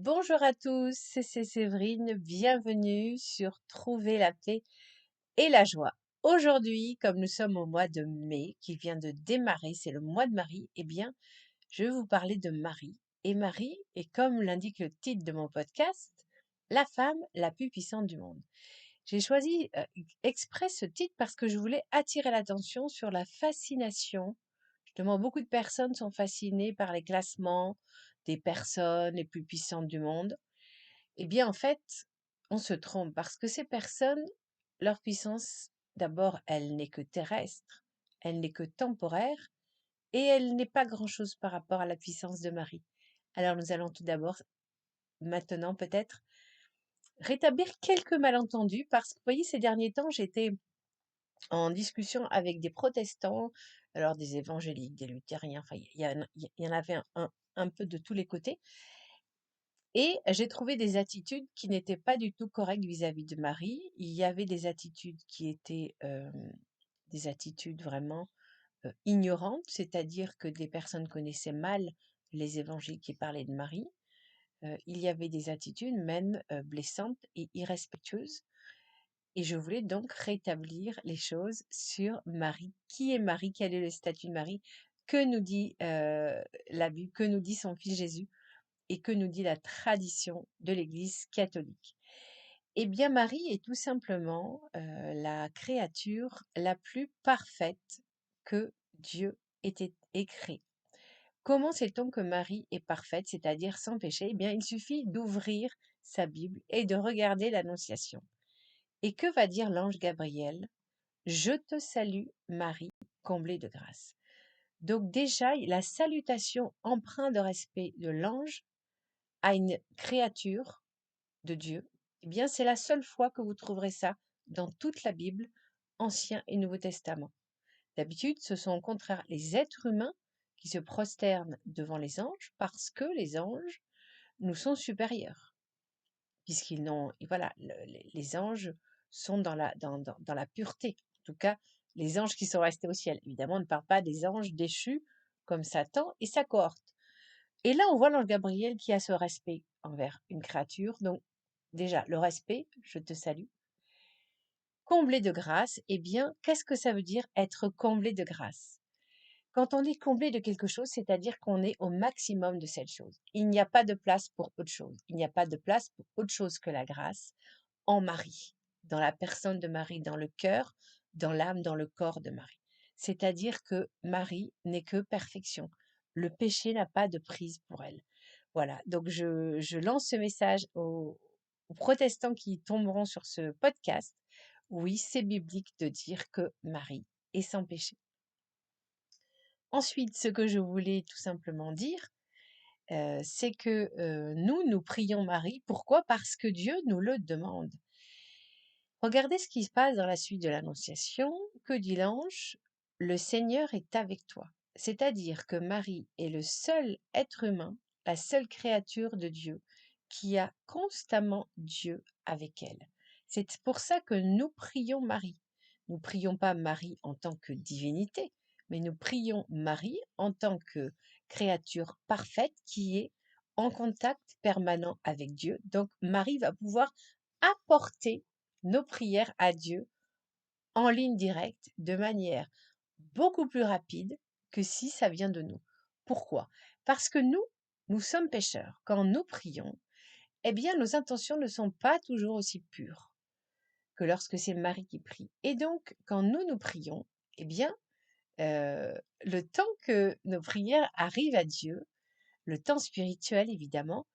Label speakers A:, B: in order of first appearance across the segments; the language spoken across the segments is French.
A: Bonjour à tous, c'est Séverine, bienvenue sur Trouver la paix et la joie. Aujourd'hui, comme nous sommes au mois de mai qui vient de démarrer, c'est le mois de Marie, eh bien, je vais vous parler de Marie. Et Marie est, comme l'indique le titre de mon podcast, la femme la plus puissante du monde. J'ai choisi exprès ce titre parce que je voulais attirer l'attention sur la fascination. Justement, beaucoup de personnes sont fascinées par les classements des personnes les plus puissantes du monde. Eh bien, en fait, on se trompe parce que ces personnes, leur puissance, d'abord, elle n'est que terrestre, elle n'est que temporaire et elle n'est pas grand-chose par rapport à la puissance de Marie. Alors, nous allons tout d'abord, maintenant peut-être, rétablir quelques malentendus parce que, vous voyez, ces derniers temps, j'étais en discussion avec des protestants, alors des évangéliques, des luthériens, enfin, il y en avait un peu de tous les côtés. Et j'ai trouvé des attitudes qui n'étaient pas du tout correctes vis-à-vis de Marie. Il y avait des attitudes qui étaient des attitudes vraiment ignorantes, c'est-à-dire que des personnes connaissaient mal les évangiles qui parlaient de Marie. Il y avait des attitudes même blessantes et irrespectueuses. Et je voulais donc rétablir les choses sur Marie. Qui est Marie? Quel est le statut de Marie? Que nous dit la Bible? Que nous dit son fils Jésus? Et que nous dit la tradition de l'Église catholique? Eh bien, Marie est tout simplement la créature la plus parfaite que Dieu ait créée. Comment sait-on que Marie est parfaite, c'est-à-dire sans péché? Eh bien, il suffit d'ouvrir sa Bible et de regarder l'Annonciation. Et que va dire l'ange Gabriel? Je te salue, Marie, comblée de grâce. Donc déjà, la salutation empreinte de respect de l'ange à une créature de Dieu, eh bien, c'est la seule fois que vous trouverez ça dans toute la Bible, Ancien et Nouveau Testament. D'habitude, ce sont au contraire les êtres humains qui se prosternent devant les anges parce que les anges nous sont supérieurs, puisqu'ils n'ont, et voilà, les anges sont dans la pureté. En tout cas, les anges qui sont restés au ciel. Évidemment, on ne parle pas des anges déchus comme Satan et sa cohorte. Et là, on voit l'ange Gabriel qui a ce respect envers une créature. Donc, déjà, le respect, je te salue. Comblé de grâce, eh bien, qu'est-ce que ça veut dire être comblé de grâce? Quand on est comblé de quelque chose, c'est-à-dire qu'on est au maximum de cette chose. Il n'y a pas de place pour autre chose. Il n'y a pas de place pour autre chose que la grâce en Marie, dans la personne de Marie, dans le cœur, dans l'âme, dans le corps de Marie. C'est-à-dire que Marie n'est que perfection. Le péché n'a pas de prise pour elle. Voilà, donc je lance ce message aux protestants qui tomberont sur ce podcast. Oui, c'est biblique de dire que Marie est sans péché. Ensuite, ce que je voulais tout simplement dire, c'est que nous prions Marie. Pourquoi? Parce que Dieu nous le demande. Regardez ce qui se passe dans la suite de l'Annonciation. Que dit l'ange? Le Seigneur est avec toi. C'est-à-dire que Marie est le seul être humain, la seule créature de Dieu qui a constamment Dieu avec elle. C'est pour ça que nous prions Marie. Nous prions pas Marie en tant que divinité, mais nous prions Marie en tant que créature parfaite qui est en contact permanent avec Dieu. Donc Marie va pouvoir apporter nos prières à Dieu en ligne directe de manière beaucoup plus rapide que si ça vient de nous. Pourquoi? Parce que nous sommes pécheurs. Quand nous prions, eh bien, nos intentions ne sont pas toujours aussi pures que lorsque c'est Marie qui prie. Et donc, quand nous prions, eh bien, le temps que nos prières arrivent à Dieu, le temps spirituel évidemment,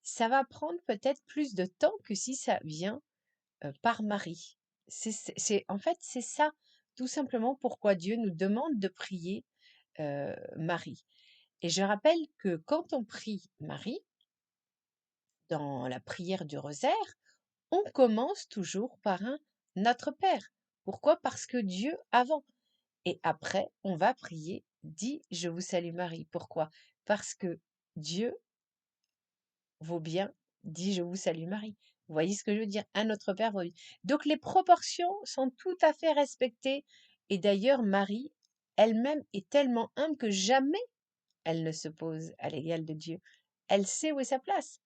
A: ça va prendre peut-être plus de temps que si ça vient par Marie. En fait, c'est ça, tout simplement, pourquoi Dieu nous demande de prier Marie. Et je rappelle que quand on prie Marie, dans la prière du rosaire, on commence toujours par un Notre Père. Pourquoi? Parce que Dieu avant. Et après, on va prier, dis je vous salue Marie. Pourquoi? Parce que Dieu vaut bien, dis je vous salue Marie. Vous voyez ce que je veux dire? Un Notre Père vaut. Donc les proportions sont tout à fait respectées. Et d'ailleurs, Marie elle-même est tellement humble que jamais elle ne se pose à l'égal de Dieu. Elle sait où est sa place.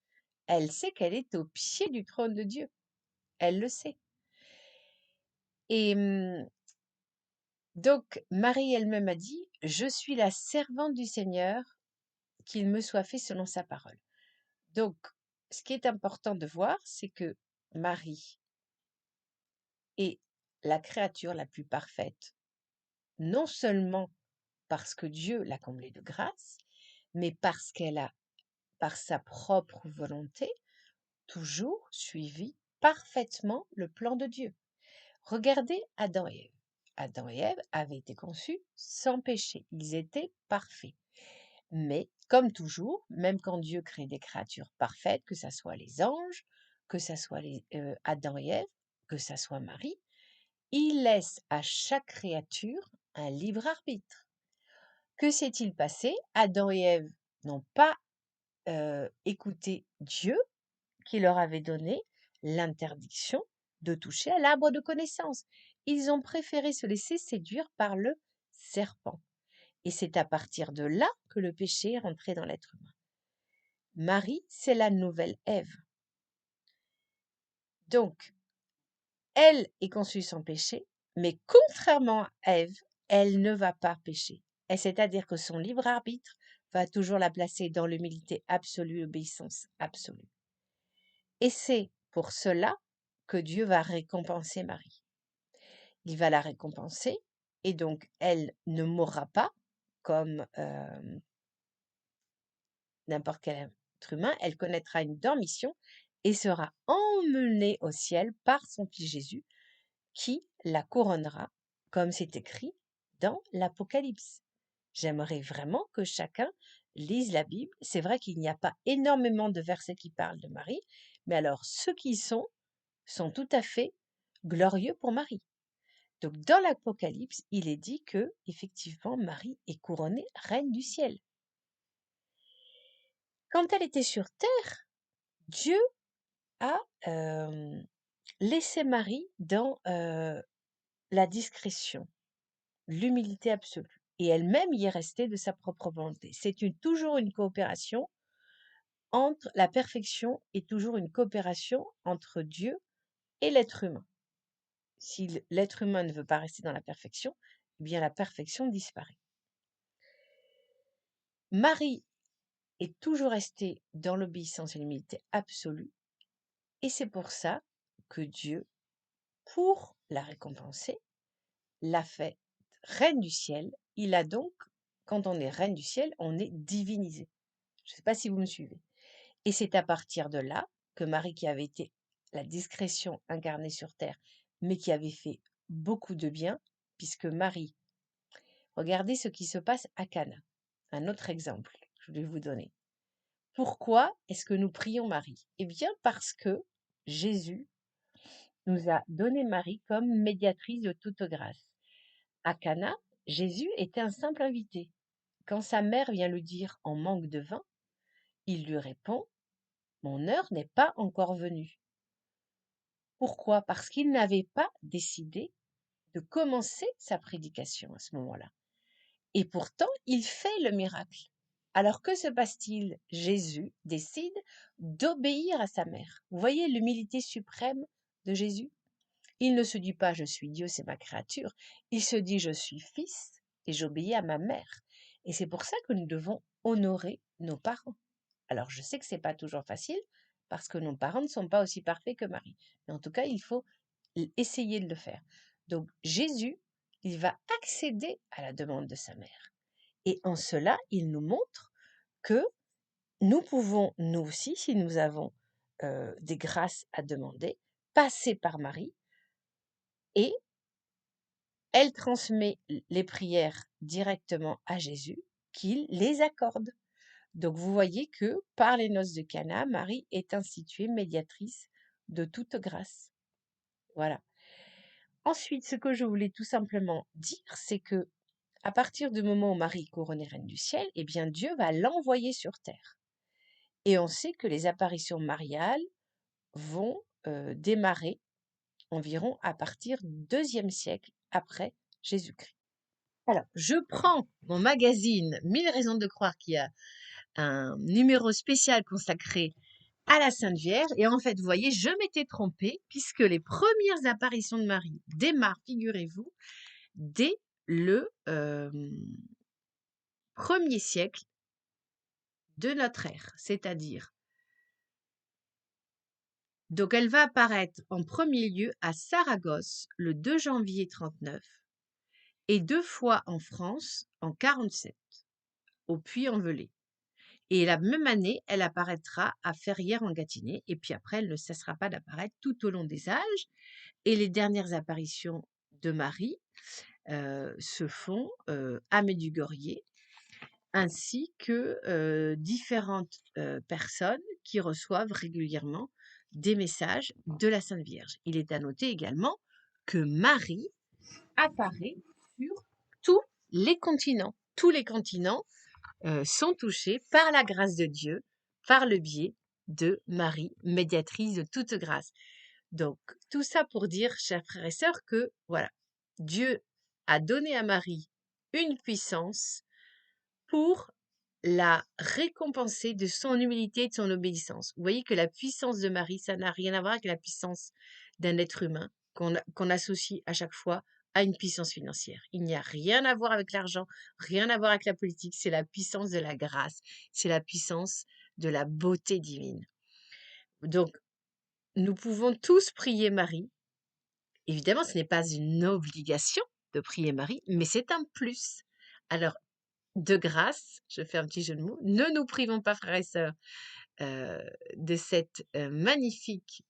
A: Elle sait qu'elle est au pied du trône de Dieu. Elle le sait. Et donc, Marie elle-même a dit, je suis la servante du Seigneur, qu'il me soit fait selon sa parole. Donc, ce qui est important de voir, c'est que Marie est la créature la plus parfaite, non seulement parce que Dieu l'a comblée de grâce, mais parce qu'elle a, par sa propre volonté, toujours suivi parfaitement le plan de Dieu. Regardez Adam et Ève. Adam et Ève avaient été conçus sans péché. Ils étaient parfaits. Mais, comme toujours, même quand Dieu crée des créatures parfaites, que ce soit les anges, que ce soit Adam et Ève, que ce soit Marie, il laisse à chaque créature un libre arbitre. Que s'est-il passé? Adam et Ève n'ont pas écouté Dieu qui leur avait donné l'interdiction de toucher à l'arbre de connaissance. Ils ont préféré se laisser séduire par le serpent. Et c'est à partir de là que le péché est rentré dans l'être humain. Marie, c'est la nouvelle Ève. Donc, elle est conçue sans péché, mais contrairement à Ève, elle ne va pas pécher. Et c'est-à-dire que son libre arbitre va toujours la placer dans l'humilité absolue, l'obéissance absolue. Et c'est pour cela que Dieu va récompenser Marie. Il va la récompenser et donc elle ne mourra pas comme n'importe quel être humain, elle connaîtra une dormition et sera emmenée au ciel par son fils Jésus qui la couronnera, comme c'est écrit dans l'Apocalypse. J'aimerais vraiment que chacun lise la Bible. C'est vrai qu'il n'y a pas énormément de versets qui parlent de Marie, mais alors ceux qui sont tout à fait glorieux pour Marie. Donc dans l'Apocalypse, il est dit que effectivement Marie est couronnée reine du ciel. Quand elle était sur terre, Dieu a laissé Marie dans la discrétion, l'humilité absolue. Et elle-même y est restée de sa propre volonté. C'est toujours une coopération entre la perfection et toujours une coopération entre Dieu et l'être humain. Si l'être humain ne veut pas rester dans la perfection, eh bien la perfection disparaît. Marie est toujours restée dans l'obéissance et l'humilité absolue, et c'est pour ça que Dieu, pour la récompenser, l'a fait reine du ciel. Il a donc, quand on est reine du ciel, on est divinisé. Je ne sais pas si vous me suivez. Et c'est à partir de là que Marie, qui avait été la discrétion incarnée sur terre, mais qui avait fait beaucoup de bien, puisque Marie, regardez ce qui se passe à Cana. Un autre exemple que je vais vous donner. Pourquoi est-ce que nous prions Marie? Eh bien parce que Jésus nous a donné Marie comme médiatrice de toute grâce. À Cana, Jésus était un simple invité. Quand sa mère vient lui dire en manque de vin, il lui répond: mon heure n'est pas encore venue. Pourquoi? Parce qu'il n'avait pas décidé de commencer sa prédication à ce moment-là. Et pourtant, il fait le miracle. Alors que se passe-t-il? Jésus décide d'obéir à sa mère. Vous voyez l'humilité suprême de Jésus? Il ne se dit pas je suis Dieu, c'est ma créature. Il se dit je suis fils et j'obéis à ma mère. Et c'est pour ça que nous devons honorer nos parents. Alors je sais que c'est pas toujours facile parce que nos parents ne sont pas aussi parfaits que Marie. Mais en tout cas, il faut essayer de le faire. Donc Jésus, il va accéder à la demande de sa mère. Et en cela, il nous montre que nous pouvons, nous aussi, si nous avons des grâces à demander, passer par Marie et elle transmet les prières directement à Jésus, qu'il les accorde. Donc vous voyez que par les noces de Cana, Marie est instituée médiatrice de toute grâce. Voilà. Ensuite, ce que je voulais tout simplement dire, c'est que à partir du moment où Marie est couronnée reine du ciel, eh bien Dieu va l'envoyer sur terre. Et on sait que les apparitions mariales vont démarrer environ à partir du IIe siècle après Jésus-Christ. Alors, je prends mon magazine 1000 raisons de croire, qui a un numéro spécial consacré à la Sainte Vierge. Et en fait, vous voyez, je m'étais trompée puisque les premières apparitions de Marie démarrent, figurez-vous, dès le 1er siècle de notre ère, c'est-à-dire, donc elle va apparaître en premier lieu à Saragosse le 2 janvier 39 et 2 fois en France en 47, au Puy-en-Velay. Et la même année, elle apparaîtra à Ferrières-en-Gâtinais et puis après, elle ne cessera pas d'apparaître tout au long des âges. Et les dernières apparitions de Marie se font à Medjugorje, ainsi que différentes personnes qui reçoivent régulièrement des messages de la Sainte Vierge. Il est à noter également que Marie apparaît sur tous les continents. Tous les continents sont touchés par la grâce de Dieu, par le biais de Marie, médiatrice de toute grâce. Donc, tout ça pour dire, chers frères et sœurs, que voilà, Dieu a donné à Marie une puissance pour la récompenser de son humilité et de son obéissance. Vous voyez que la puissance de Marie, ça n'a rien à voir avec la puissance d'un être humain qu'on associe à chaque fois à une puissance financière. Il n'y a rien à voir avec l'argent, rien à voir avec la politique, c'est la puissance de la grâce, c'est la puissance de la beauté divine. Donc, nous pouvons tous prier Marie. Évidemment, ce n'est pas une obligation de prier Marie, mais c'est un plus. Alors, de grâce, je fais un petit jeu de mots, ne nous privons pas, frères et sœurs, de cette magnifique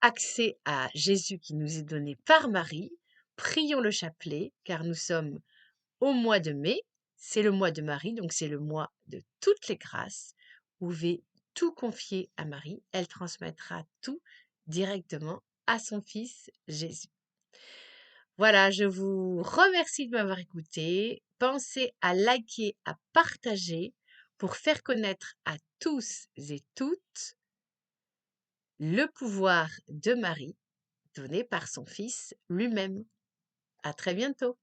A: accès à Jésus qui nous est donné par Marie. Prions le chapelet, car nous sommes au mois de mai, c'est le mois de Marie, donc c'est le mois de toutes les grâces. Vous pouvez tout confier à Marie, elle transmettra tout directement à son Fils Jésus. Voilà, je vous remercie de m'avoir écouté. Pensez à liker, à partager pour faire connaître à tous et toutes le pouvoir de Marie donné par son Fils lui-même. À très bientôt.